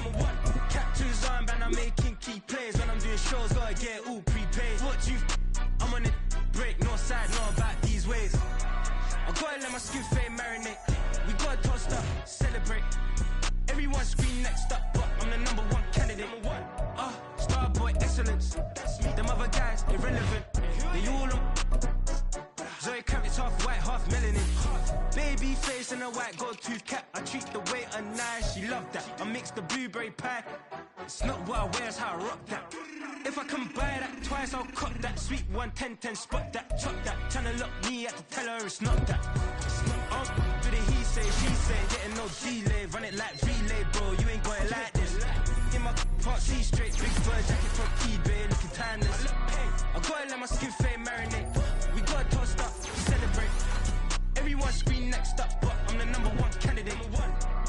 Captain's armband, I'm making key plays. When I'm doing shows, gotta get it all prepaid. What you? I'm on it, break, no side, no about these ways. I gotta let my skin fade marinate. We gotta toast up, celebrate. Everyone scream next up, but I'm the #1 candidate. Starboy excellence. Them other guys, irrelevant. They all on. Zoe Kravitz half white, half melanin. Baby face and a white gold tooth cap. I treat the waiter nice, she love that. I mix the blueberry pie. It's not what I wear, it's how I rock that. If I can buy that twice, I'll cut that. Sweet 110, spot that, chop that. Tryna lock me at the teller, it's not that. Do the he say, she say, getting no delay. Run it like relay, bro, you ain't going like this. In my can't see straight, big fur jacket from eBay, looking timeless. I gotta let my skin fade marinate. We gotta toast up, celebrate. Everyone scream next up, but I'm the #1 candidate.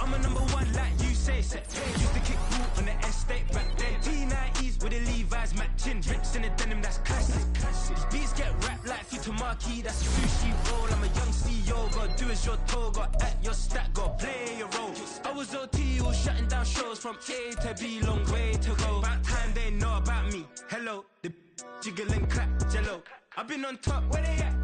I'm a #1 like you say. Used to kick ball on the estate back then. T90s with the Levi's matching. Rips in the denim, that's classic. These beats get wrapped like Futamaki, that's a sushi roll. I'm a young CEO, gotta do as you're told. Got at your stat, gotta play your role. I was OT, all shutting down shows from A to B, long way to go. About time they know about me. Hello, the jiggle and clap, jello. I've been on top, where they at?